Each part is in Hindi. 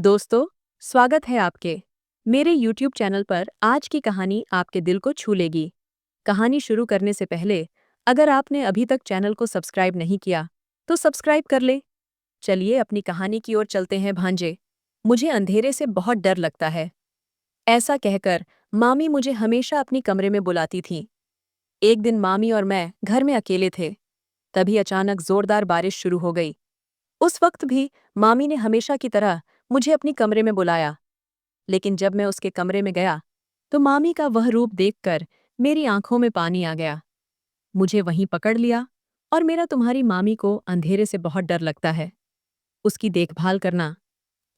दोस्तों, स्वागत है आपके मेरे YouTube चैनल पर। आज की कहानी आपके दिल को छू लेगी। कहानी शुरू करने से पहले अगर आपने अभी तक चैनल को सब्सक्राइब नहीं किया तो सब्सक्राइब कर ले। चलिए अपनी कहानी की ओर चलते हैं। भांजे, मुझे अंधेरे से बहुत डर लगता है, ऐसा कहकर मामी मुझे हमेशा अपनी कमरे में बुलाती थीं। एक दिन मामी और मैं घर में अकेले थे, तभी अचानक जोरदार बारिश शुरू हो गई। उस वक्त भी मामी ने हमेशा की तरह मुझे अपनी कमरे में बुलाया, लेकिन जब मैं उसके कमरे में गया तो मामी का वह रूप देखकर मेरी आंखों में पानी आ गया। मुझे वहीं पकड़ लिया और मेरा तुम्हारी मामी को अंधेरे से बहुत डर लगता है, उसकी देखभाल करना,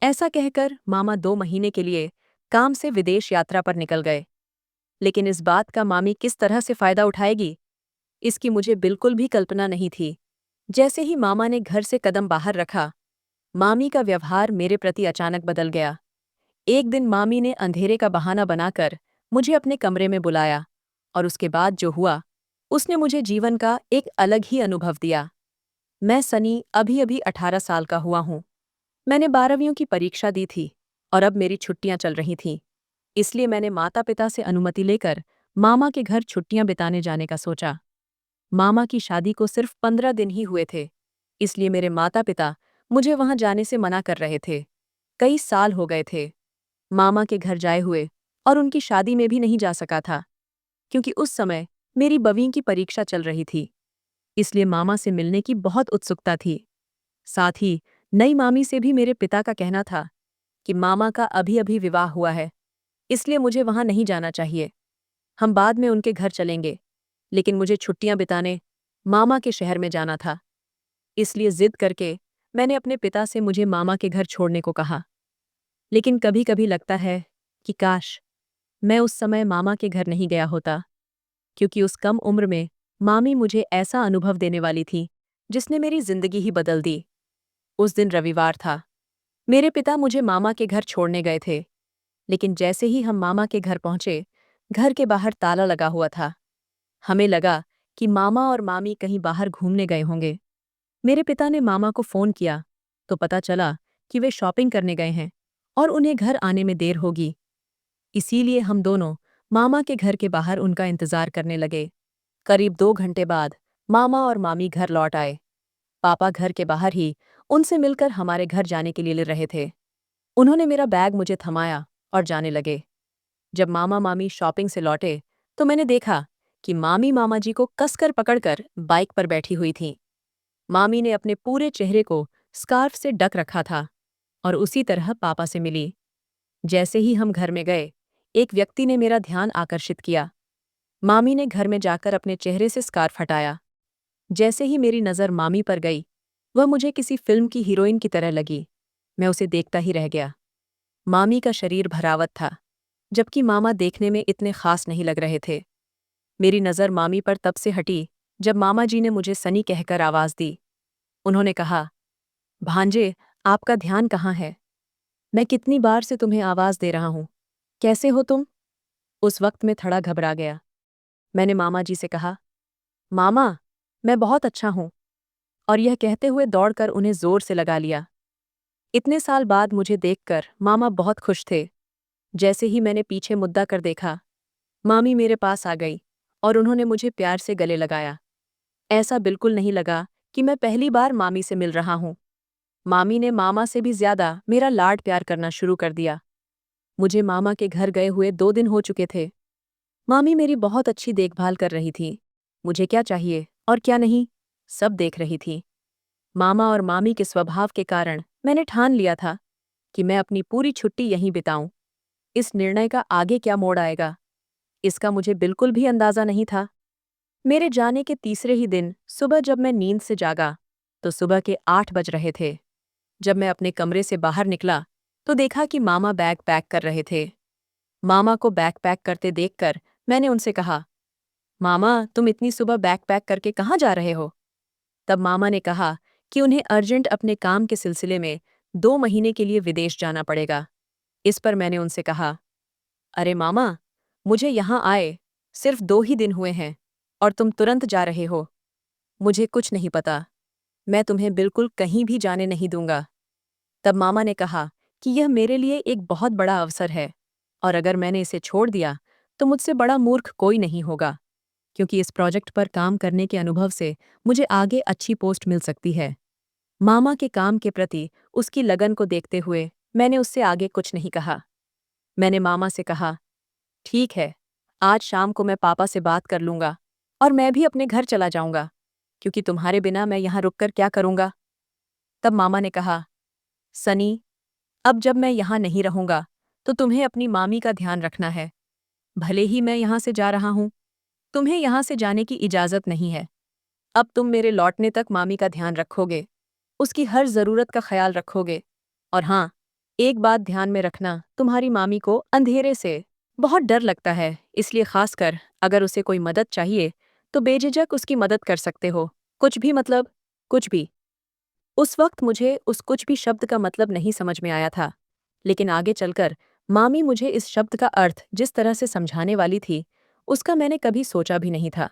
ऐसा कहकर मामा 2 महीने के लिए काम से विदेश यात्रा पर निकल गए। लेकिन इस बात का मामी किस तरह से फायदा उठाएगी, इसकी मुझे बिल्कुल भी कल्पना नहीं थी। जैसे ही मामा ने घर से कदम बाहर रखा, मामी का व्यवहार मेरे प्रति अचानक बदल गया। एक दिन मामी ने अंधेरे का बहाना बनाकर मुझे अपने कमरे में बुलाया और उसके बाद जो हुआ उसने मुझे जीवन का एक अलग ही अनुभव दिया। मैं सनी अभी अभी 18 साल का हुआ हूँ। मैंने 12वीं की परीक्षा दी थी और अब मेरी छुट्टियां चल रही थीं। इसलिए मैंने माता पिता से अनुमति लेकर मामा के घर छुट्टियां बिताने जाने का सोचा। मामा की शादी को सिर्फ 15 दिन ही हुए थे, इसलिए मेरे माता पिता मुझे वहां जाने से मना कर रहे थे। कई साल हो गए थे मामा के घर जाए हुए और उनकी शादी में भी नहीं जा सका था, क्योंकि उस समय मेरी 12वीं की परीक्षा चल रही थी। इसलिए मामा से मिलने की बहुत उत्सुकता थी। साथ ही नई मामी से भी मेरे पिता का कहना था कि मामा का अभी अभी विवाह हुआ है, इसलिए मुझे वहां नहीं जाना चाहिए। हम बाद में उनके घर चलेंगे, लेकिन मुझे छुट्टियां बिताने मामा के शहर में जाना था। इसलिए जिद करके मैंने अपने पिता से मुझे मामा के घर छोड़ने को कहा। लेकिन कभी कभी लगता है कि काश मैं उस समय मामा के घर नहीं गया होता, क्योंकि उस कम उम्र में मामी मुझे ऐसा अनुभव देने वाली थी जिसने मेरी जिंदगी ही बदल दी। उस दिन रविवार था। मेरे पिता मुझे मामा के घर छोड़ने गए थे, लेकिन जैसे ही हम मामा के घर पहुंचे, घर के बाहर ताला लगा हुआ था। हमें लगा कि मामा और मामी कहीं बाहर घूमने गए होंगे। मेरे पिता ने मामा को फोन किया तो पता चला कि वे शॉपिंग करने गए हैं और उन्हें घर आने में देर होगी। इसीलिए हम दोनों मामा के घर के बाहर उनका इंतजार करने लगे। करीब 2 घंटे बाद मामा और मामी घर लौट आए। पापा घर के बाहर ही उनसे मिलकर हमारे घर जाने के लिए ले रहे थे। उन्होंने मेरा बैग मुझे थमाया और जाने लगे। जब मामा मामी शॉपिंग से लौटे तो मैंने देखा कि मामी मामा जी को कसकर पकड़कर बाइक पर बैठी हुई थीं। मामी ने अपने पूरे चेहरे को स्कार्फ से ढक रखा था और उसी तरह पापा से मिली। जैसे ही हम घर में गए, एक व्यक्ति ने मेरा ध्यान आकर्षित किया। मामी ने घर में जाकर अपने चेहरे से स्कार्फ हटाया। जैसे ही मेरी नज़र मामी पर गई, वह मुझे किसी फिल्म की हीरोइन की तरह लगी। मैं उसे देखता ही रह गया। मामी का शरीर भरावत था, जबकि मामा देखने में इतने खास नहीं लग रहे थे। मेरी नज़र मामी पर तब से हटी जब मामा जी ने मुझे सनी कहकर आवाज़ दी। उन्होंने कहा, भांजे, आपका ध्यान कहाँ है? मैं कितनी बार से तुम्हें आवाज़ दे रहा हूँ। कैसे हो तुम? उस वक्त मैं थोड़ा घबरा गया। मैंने मामा जी से कहा, मामा, मैं बहुत अच्छा हूँ, और यह कहते हुए दौड़कर उन्हें जोर से लगा लिया। इतने साल बाद मुझे देखकर मामा बहुत खुश थे। जैसे ही मैंने पीछे मुद्दा कर देखा, मामी मेरे पास आ गई और उन्होंने मुझे प्यार से गले लगाया। ऐसा बिल्कुल नहीं लगा कि मैं पहली बार मामी से मिल रहा हूँ। मामी ने मामा से भी ज्यादा मेरा लाड प्यार करना शुरू कर दिया। मुझे मामा के घर गए हुए 2 दिन हो चुके थे। मामी मेरी बहुत अच्छी देखभाल कर रही थी। मुझे क्या चाहिए और क्या नहीं, सब देख रही थी। मामा और मामी के स्वभाव के कारण मैंने ठान लिया था कि मैं अपनी पूरी छुट्टी यहीं बिताऊं। इस निर्णय का आगे क्या मोड़ आएगा, इसका मुझे बिल्कुल भी अंदाजा नहीं था। मेरे जाने के तीसरे ही दिन सुबह जब मैं नींद से जागा तो सुबह के 8 बज रहे थे। जब मैं अपने कमरे से बाहर निकला तो देखा कि मामा बैग पैक कर रहे थे। मामा को बैग पैक करते देखकर मैंने उनसे कहा, मामा, तुम इतनी सुबह बैग पैक करके कहाँ जा रहे हो? तब मामा ने कहा कि उन्हें अर्जेंट अपने काम के सिलसिले में 2 महीने के लिए विदेश जाना पड़ेगा। इस पर मैंने उनसे कहा, अरे मामा, मुझे यहाँ आए सिर्फ 2 ही दिन हुए हैं और तुम तुरंत जा रहे हो। मुझे कुछ नहीं पता, मैं तुम्हें बिल्कुल कहीं भी जाने नहीं दूंगा। तब मामा ने कहा कि यह मेरे लिए एक बहुत बड़ा अवसर है और अगर मैंने इसे छोड़ दिया तो मुझसे बड़ा मूर्ख कोई नहीं होगा, क्योंकि इस प्रोजेक्ट पर काम करने के अनुभव से मुझे आगे अच्छी पोस्ट मिल सकती है। मामा के काम के प्रति उसकी लगन को देखते हुए मैंने उससे आगे कुछ नहीं कहा। मैंने मामा से कहा, ठीक है, आज शाम को मैं पापा से बात कर लूंगा और मैं भी अपने घर चला जाऊंगा, क्योंकि तुम्हारे बिना मैं यहाँ रुककर क्या करूंगा। तब मामा ने कहा, सनी, अब जब मैं यहाँ नहीं रहूंगा तो तुम्हें अपनी मामी का ध्यान रखना है। भले ही मैं यहाँ से जा रहा हूँ, तुम्हें यहाँ से जाने की इजाज़त नहीं है। अब तुम मेरे लौटने तक मामी का ध्यान रखोगे, उसकी हर ज़रूरत का ख्याल रखोगे। और हाँ, एक बात ध्यान में रखना, तुम्हारी मामी को अंधेरे से बहुत डर लगता है, इसलिए खासकर अगर उसे कोई मदद चाहिए तो बेझिझक उसकी मदद कर सकते हो। कुछ भी मतलब, कुछ भी। उस वक्त मुझे उस कुछ भी शब्द का मतलब नहीं समझ में आया था, लेकिन आगे चलकर मामी मुझे इस शब्द का अर्थ जिस तरह से समझाने वाली थी, उसका मैंने कभी सोचा भी नहीं था।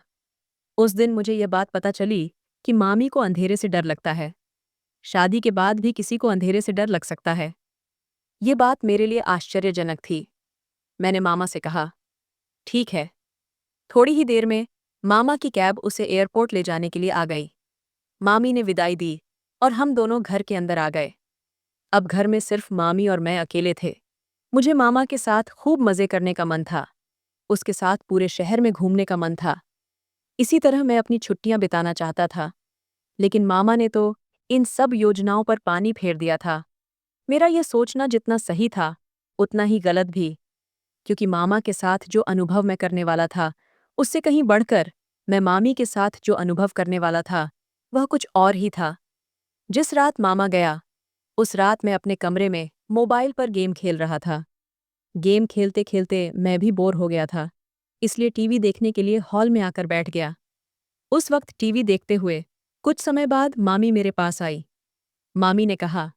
उस दिन मुझे यह बात पता चली कि मामी को अंधेरे से डर लगता है। शादी के बाद भी किसी को अंधेरे से डर लग सकता है। ये बात मेरे लिए आश्चर्यजनक थी। मैंने मामा से कहा, ठीक है। थोड़ी ही देर में मामा की कैब उसे एयरपोर्ट ले जाने के लिए आ गई। मामी ने विदाई दी और हम दोनों घर के अंदर आ गए। अब घर में सिर्फ मामी और मैं अकेले थे। मुझे मामा के साथ खूब मज़े करने का मन था, उसके साथ पूरे शहर में घूमने का मन था। इसी तरह मैं अपनी छुट्टियां बिताना चाहता था, लेकिन मामा ने तो इन सब योजनाओं पर पानी फेर दिया था। मेरा यह सोचना जितना सही था, उतना ही गलत भी, क्योंकि मामा के साथ जो अनुभव मैं करने वाला था, उससे कहीं बढ़कर मैं मामी के साथ जो अनुभव करने वाला था, वह कुछ और ही था। जिस रात मामा गया, उस रात मैं अपने कमरे में मोबाइल पर गेम खेल रहा था। गेम खेलते खेलते मैं भी बोर हो गया था, इसलिए टीवी देखने के लिए हॉल में आकर बैठ गया। उस वक्त टीवी देखते हुए कुछ समय बाद मामी मेरे पास आई। मामी ने कहा,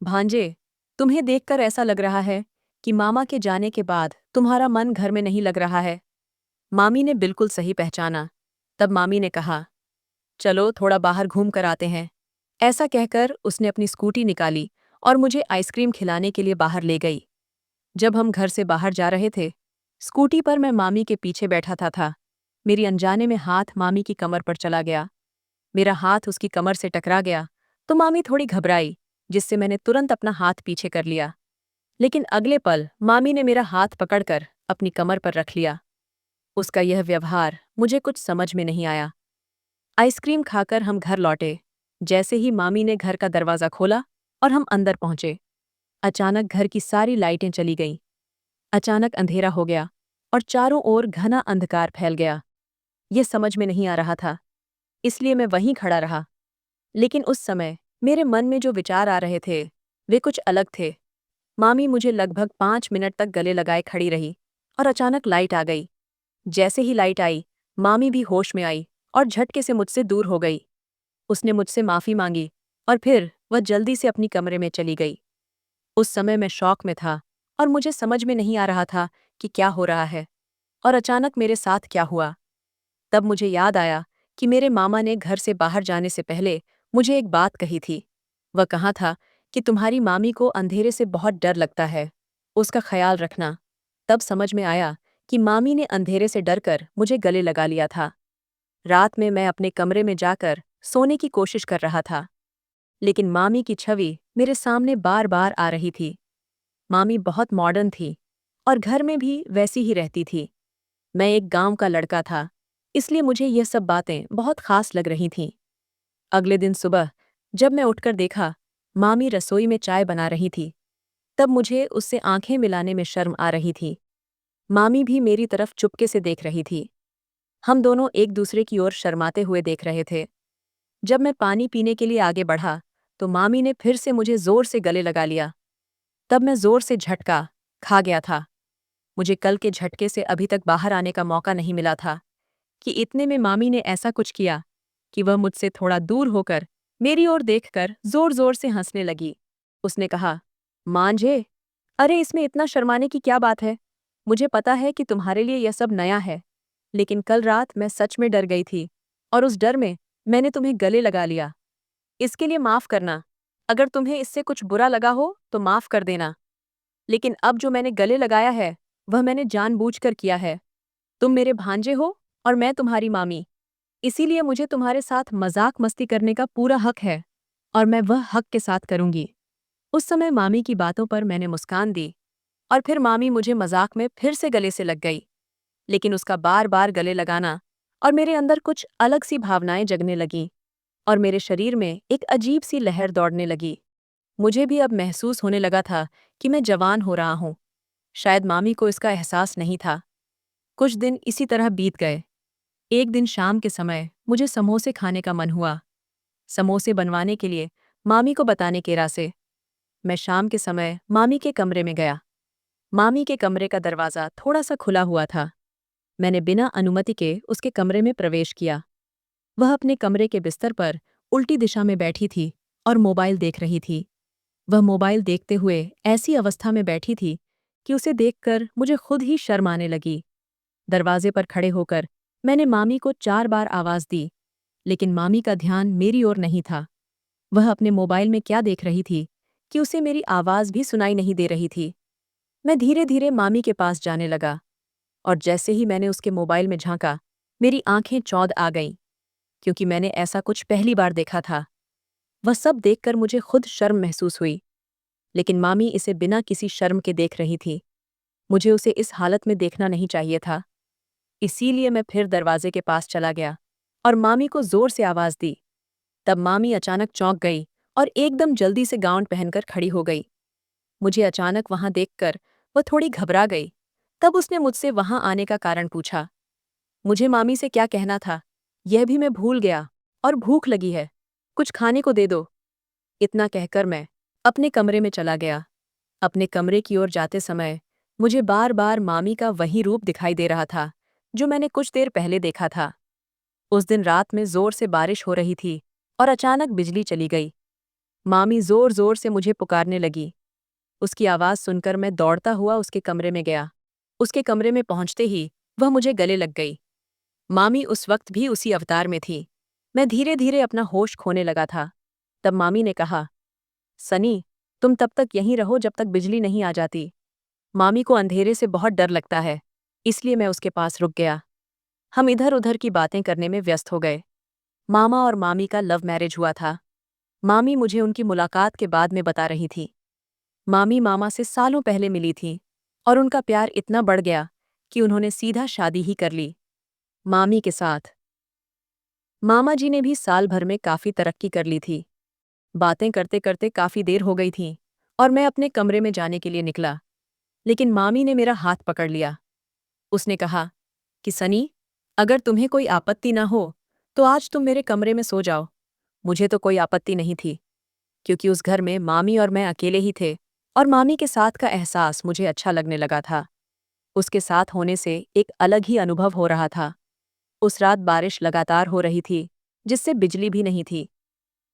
भांजे, तुम्हें देखकर ऐसा लग रहा है कि मामा के जाने के बाद तुम्हारा मन घर में नहीं लग रहा है। मामी ने बिल्कुल सही पहचाना। तब मामी ने कहा, चलो थोड़ा बाहर घूम कर आते हैं। ऐसा कहकर उसने अपनी स्कूटी निकाली और मुझे आइसक्रीम खिलाने के लिए बाहर ले गई। जब हम घर से बाहर जा रहे थे, स्कूटी पर मैं मामी के पीछे बैठा था। मेरी अनजाने में हाथ मामी की कमर पर चला गया। मेरा हाथ उसकी कमर से टकरा गया तो मामी थोड़ी घबराई, जिससे मैंने तुरंत अपना हाथ पीछे कर लिया। लेकिन अगले पल मामी ने मेरा हाथ पकड़कर अपनी कमर पर रख लिया। उसका यह व्यवहार मुझे कुछ समझ में नहीं आया। आइसक्रीम खाकर हम घर लौटे। जैसे ही मामी ने घर का दरवाज़ा खोला और हम अंदर पहुंचे, अचानक घर की सारी लाइटें चली गईं। अचानक अंधेरा हो गया और चारों ओर घना अंधकार फैल गया। ये समझ में नहीं आ रहा था, इसलिए मैं वहीं खड़ा रहा। लेकिन उस समय मेरे मन में जो विचार आ रहे थे, वे कुछ अलग थे। मामी मुझे लगभग 5 मिनट तक गले लगाए खड़ी रही और अचानक लाइट आ गई। जैसे ही लाइट आई, मामी भी होश में आई और झटके से मुझसे दूर हो गई। उसने मुझसे माफ़ी मांगी और फिर वह जल्दी से अपनी कमरे में चली गई। उस समय मैं शॉक में था और मुझे समझ में नहीं आ रहा था कि क्या हो रहा है और अचानक मेरे साथ क्या हुआ। तब मुझे याद आया कि मेरे मामा ने घर से बाहर जाने से पहले मुझे एक बात कही थी। वह कहा था कि तुम्हारी मामी को अंधेरे से बहुत डर लगता है, उसका ख्याल रखना। तब समझ में आया कि मामी ने अंधेरे से डरकर मुझे गले लगा लिया था। रात में मैं अपने कमरे में जाकर सोने की कोशिश कर रहा था, लेकिन मामी की छवि मेरे सामने बार बार आ रही थी। मामी बहुत मॉडर्न थी और घर में भी वैसी ही रहती थी। मैं एक गांव का लड़का था, इसलिए मुझे यह सब बातें बहुत खास लग रही थीं। अगले दिन सुबह जब मैं उठकर देखा, मामी रसोई में चाय बना रही थी, तब मुझे उससे आंखें मिलाने में शर्म आ रही थी। मामी भी मेरी तरफ चुपके से देख रही थी। हम दोनों एक दूसरे की ओर शर्माते हुए देख रहे थे। जब मैं पानी पीने के लिए आगे बढ़ा, तो मामी ने फिर से मुझे जोर से गले लगा लिया। तब मैं जोर से झटका खा गया था। मुझे कल के झटके से अभी तक बाहर आने का मौका नहीं मिला था कि इतने में मामी ने ऐसा कुछ किया कि वह मुझसे थोड़ा दूर होकर मेरी ओर देखकर जोर-जोर से हंसने लगी। उसने कहा, मांझे, अरे इसमें इतना शर्माने की क्या बात है? मुझे पता है कि तुम्हारे लिए यह सब नया है, लेकिन कल रात मैं सच में डर गई थी और उस डर में मैंने तुम्हें गले लगा लिया। इसके लिए माफ़ करना। अगर तुम्हें इससे कुछ बुरा लगा हो तो माफ कर देना, लेकिन अब जो मैंने गले लगाया है वह मैंने जानबूझकर किया है। तुम मेरे भांजे हो और मैं तुम्हारी मामी, इसीलिए मुझे तुम्हारे साथ मजाक मस्ती करने का पूरा हक है और मैं वह हक के साथ करूंगी। उस समय मामी की बातों पर मैंने मुस्कान दी और फिर मामी मुझे मजाक में फिर से गले से लग गई, लेकिन उसका बार बार गले लगाना और मेरे अंदर कुछ अलग सी भावनाएं जगने लगीं और मेरे शरीर में एक अजीब सी लहर दौड़ने लगी। मुझे भी अब महसूस होने लगा था कि मैं जवान हो रहा हूँ। शायद मामी को इसका एहसास नहीं था। कुछ दिन इसी तरह बीत गए। एक दिन शाम के समय मुझे समोसे खाने का मन हुआ। समोसे बनवाने के लिए मामी को बताने के रासे मैं शाम के समय मामी के कमरे में गया। मामी के कमरे का दरवाज़ा थोड़ा सा खुला हुआ था। मैंने बिना अनुमति के उसके कमरे में प्रवेश किया। वह अपने कमरे के बिस्तर पर उल्टी दिशा में बैठी थी और मोबाइल देख रही थी। वह मोबाइल देखते हुए ऐसी अवस्था में बैठी थी कि उसे देखकर मुझे खुद ही शर्म आने लगी। दरवाजे पर खड़े होकर मैंने मामी को 4 बार आवाज़ दी, लेकिन मामी का ध्यान मेरी ओर नहीं था। वह अपने मोबाइल में क्या देख रही थी कि उसे मेरी आवाज़ भी सुनाई नहीं दे रही थी। मैं धीरे धीरे मामी के पास जाने लगा और जैसे ही मैंने उसके मोबाइल में झांका, मेरी आंखें चौंध आ गईं, क्योंकि मैंने ऐसा कुछ पहली बार देखा था। वह सब देखकर मुझे खुद शर्म महसूस हुई, लेकिन मामी इसे बिना किसी शर्म के देख रही थी। मुझे उसे इस हालत में देखना नहीं चाहिए था। इसीलिए मैं फिर दरवाजे के पास चला गया और मामी को जोर से आवाज़ दी। तब मामी अचानक चौंक गई और एकदम जल्दी से गाउन पहनकर खड़ी हो गई। मुझे अचानक वहां देखकर वह थोड़ी घबरा गई। तब उसने मुझसे वहां आने का कारण पूछा। मुझे मामी से क्या कहना था यह भी मैं भूल गया, और भूख लगी है, कुछ खाने को दे दो। इतना कहकर मैं अपने कमरे में चला गया। अपने कमरे की ओर जाते समय मुझे बार बार मामी का वही रूप दिखाई दे रहा था जो मैंने कुछ देर पहले देखा था। उस दिन रात में जोर से बारिश हो रही थी और अचानक बिजली चली गई। मामी जोर जोर से मुझे पुकारने लगी। उसकी आवाज़ सुनकर मैं दौड़ता हुआ उसके कमरे में गया। उसके कमरे में पहुंचते ही वह मुझे गले लग गई। मामी उस वक्त भी उसी अवतार में थी। मैं धीरे धीरे अपना होश खोने लगा था। तब मामी ने कहा, सनी, तुम तब तक यहीं रहो जब तक बिजली नहीं आ जाती। मामी को अंधेरे से बहुत डर लगता है, इसलिए मैं उसके पास रुक गया। हम इधर उधर की बातें करने में व्यस्त हो गए। मामा और मामी का लव मैरिज हुआ था। मामी मुझे उनकी मुलाकात के बाद में बता रही थी। मामी मामा से सालों पहले मिली थी और उनका प्यार इतना बढ़ गया कि उन्होंने सीधा शादी ही कर ली मामी के साथ। मामा जी ने भी साल भर में काफी तरक्की कर ली थी। बातें करते करते काफी देर हो गई थी और मैं अपने कमरे में जाने के लिए निकला, लेकिन मामी ने मेरा हाथ पकड़ लिया। उसने कहा कि सनी, अगर तुम्हें कोई आपत्ति ना हो तो आज तुम मेरे कमरे में सो जाओ। मुझे तो कोई आपत्ति नहीं थी, क्योंकि उस घर में मामी और मैं अकेले ही थे और मामी के साथ का एहसास मुझे अच्छा लगने लगा था। उसके साथ होने से एक अलग ही अनुभव हो रहा था। उस रात बारिश लगातार हो रही थी, जिससे बिजली भी नहीं थी।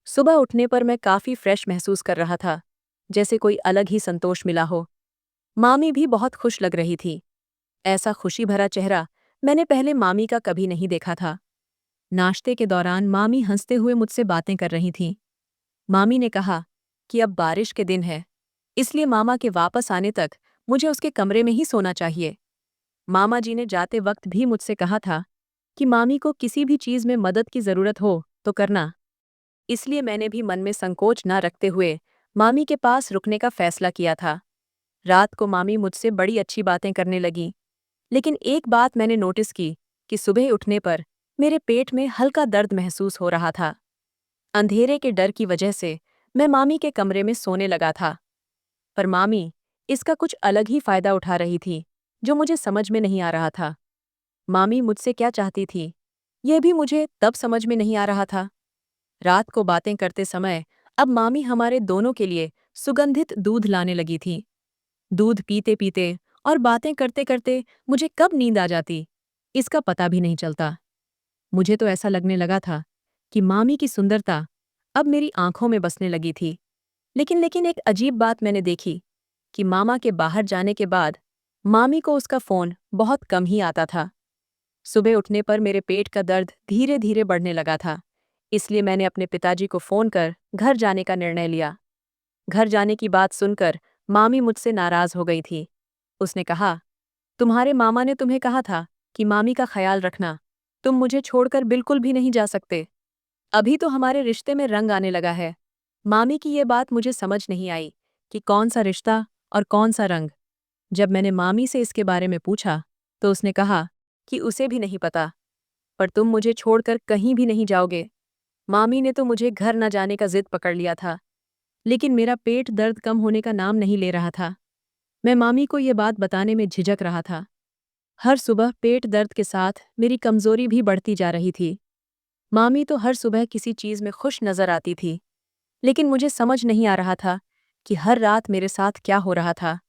सुबह उठने पर मैं काफी फ्रेश महसूस कर रहा था, जैसे कोई अलग ही संतोष मिला हो। मामी भी बहुत खुश लग रही थी। ऐसा खुशी भरा चेहरा मैंने पहले मामी का कभी नहीं देखा था। नाश्ते के दौरान मामी हंसते हुए मुझसे बातें कर रही थीं। मामी ने कहा कि अब बारिश के दिन है, इसलिए मामा के वापस आने तक मुझे उसके कमरे में ही सोना चाहिए। मामा जी ने जाते वक्त भी मुझसे कहा था कि मामी को किसी भी चीज़ में मदद की ज़रूरत हो तो करना। इसलिए मैंने भी मन में संकोच न रखते हुए मामी के पास रुकने का फैसला किया था। रात को मामी मुझसे बड़ी अच्छी बातें करने लगीं, लेकिन एक बात मैंने नोटिस की कि सुबह उठने पर मेरे पेट में हल्का दर्द महसूस हो रहा था। अंधेरे के डर की वजह से मैं मामी के कमरे में सोने लगा था, पर मामी इसका कुछ अलग ही फायदा उठा रही थी, जो मुझे समझ में नहीं आ रहा था। मामी मुझसे क्या चाहती थी, यह भी मुझे तब समझ में नहीं आ रहा था। रात को बातें करते समय अब मामी हमारे दोनों के लिए सुगंधित दूध लाने लगी थी। दूध पीते पीते और बातें करते करते मुझे कब नींद आ जाती, इसका पता भी नहीं चलता। मुझे तो ऐसा लगने लगा था कि मामी की सुंदरता अब मेरी आंखों में बसने लगी थी। लेकिन एक अजीब बात मैंने देखी कि मामा के बाहर जाने के बाद मामी को उसका फ़ोन बहुत कम ही आता था। सुबह उठने पर मेरे पेट का दर्द धीरे धीरे बढ़ने लगा था, इसलिए मैंने अपने पिताजी को फ़ोन कर घर जाने का निर्णय लिया। घर जाने की बात सुनकर मामी मुझसे नाराज हो गई थी। उसने कहा, तुम्हारे मामा ने तुम्हें कहा था कि मामी का ख्याल रखना। तुम मुझे छोड़कर बिल्कुल भी नहीं जा सकते। अभी तो हमारे रिश्ते में रंग आने लगा है। मामी की ये बात मुझे समझ नहीं आई कि कौन सा रिश्ता और कौन सा रंग। जब मैंने मामी से इसके बारे में पूछा तो उसने कहा कि उसे भी नहीं पता। पर तुम मुझे छोड़कर कहीं भी नहीं जाओगे। मामी ने तो मुझे घर न जाने का जिद पकड़ लिया था, लेकिन मेरा पेट दर्द कम होने का नाम नहीं ले रहा था। मैं मामी को ये बात बताने में झिझक रहा था। हर सुबह पेट दर्द के साथ मेरी कमजोरी भी बढ़ती जा रही थी। मामी तो हर सुबह किसी चीज में खुश नजर आती थी, लेकिन मुझे समझ नहीं आ रहा था कि हर रात मेरे साथ क्या हो रहा था।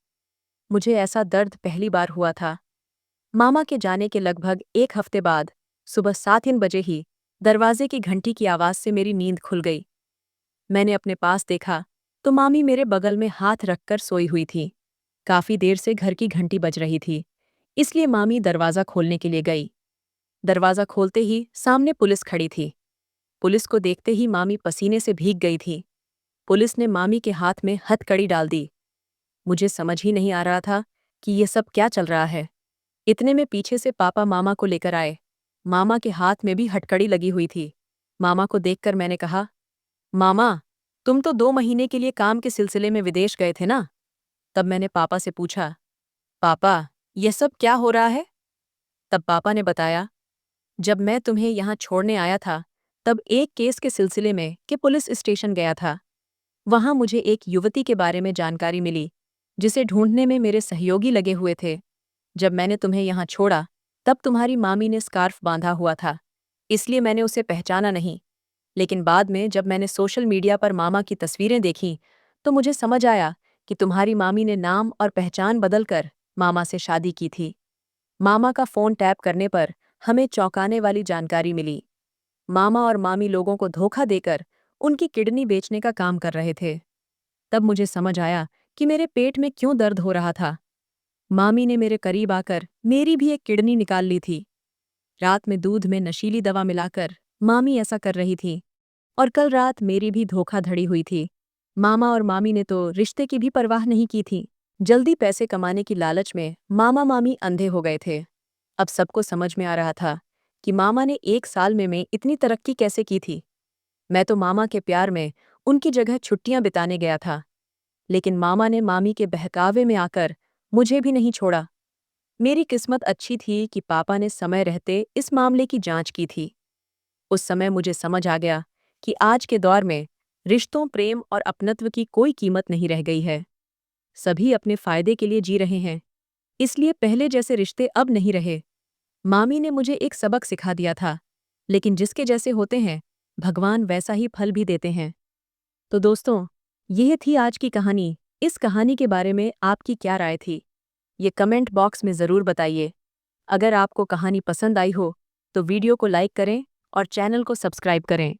मुझे ऐसा दर्द पहली बार हुआ था। मामा के जाने के लगभग 1 हफ्ते बाद सुबह 7 बजे ही दरवाजे की घंटी की आवाज से मेरी नींद खुल गई। मैंने अपने पास देखा तो मामी मेरे बगल में हाथ रखकर सोई हुई थी। काफी देर से घर की घंटी बज रही थी, इसलिए मामी दरवाजा खोलने के लिए गई। दरवाजा खोलते ही सामने पुलिस खड़ी थी। पुलिस को देखते ही मामी पसीने से भीग गई थी। पुलिस ने मामी के हाथ में हथकड़ी डाल दी। मुझे समझ ही नहीं आ रहा था कि ये सब क्या चल रहा है। इतने में पीछे से पापा मामा को लेकर आए। मामा के हाथ में भी हथकड़ी लगी हुई थी। मामा को देखकर मैंने कहा, मामा, तुम तो 2 महीने के लिए काम के सिलसिले में विदेश गए थे ना? तब मैंने पापा से पूछा, पापा, यह सब क्या हो रहा है? तब पापा ने बताया, जब मैं तुम्हें यहाँ छोड़ने आया था, तब एक केस के सिलसिले में कि पुलिस स्टेशन गया था। वहां मुझे एक युवती के बारे में जानकारी मिली, जिसे ढूंढने में मेरे सहयोगी लगे हुए थे। जब मैंने तुम्हें यहाँ छोड़ा, तब तुम्हारी मामी ने स्कार्फ बांधा हुआ था, इसलिए मैंने उसे पहचाना नहीं। लेकिन बाद में जब मैंने सोशल मीडिया पर मामा की तस्वीरें देखीं, तो मुझे समझ आया कि तुम्हारी मामी ने नाम और पहचान बदलकर मामा से शादी की थी। मामा का फ़ोन टैप करने पर हमें चौंकाने वाली जानकारी मिली। मामा और मामी लोगों को धोखा देकर उनकी किडनी बेचने का काम कर रहे थे। तब मुझे समझ आया कि मेरे पेट में क्यों दर्द हो रहा था। मामी ने मेरे करीब आकर मेरी भी एक किडनी निकाल ली थी। रात में दूध में नशीली दवा मिलाकर मामी ऐसा कर रही थी, और कल रात मेरी भी धोखाधड़ी हुई थी। मामा और मामी ने तो रिश्ते की भी परवाह नहीं की थी। जल्दी पैसे कमाने की लालच में मामा मामी अंधे हो गए थे। अब सबको समझ में आ रहा था कि मामा ने 1 साल में इतनी तरक्की कैसे की थी। मैं तो मामा के प्यार में उनकी जगह छुट्टियां बिताने गया था, लेकिन मामा ने मामी के बहकावे में आकर मुझे भी नहीं छोड़ा। मेरी किस्मत अच्छी थी कि पापा ने समय रहते इस मामले की जांच की थी। उस समय मुझे समझ आ गया कि आज के दौर में रिश्तों, प्रेम और अपनत्व की कोई कीमत नहीं रह गई है। सभी अपने फायदे के लिए जी रहे हैं, इसलिए पहले जैसे रिश्ते अब नहीं रहे। मामी ने मुझे एक सबक सिखा दिया था, लेकिन जिसके जैसे होते हैं, भगवान वैसा ही फल भी देते हैं। तो दोस्तों, यह थी आज की कहानी। इस कहानी के बारे में आपकी क्या राय थी, ये कमेंट बॉक्स में ज़रूर बताइए। अगर आपको कहानी पसंद आई हो, तो वीडियो को लाइक करें और चैनल को सब्सक्राइब करें।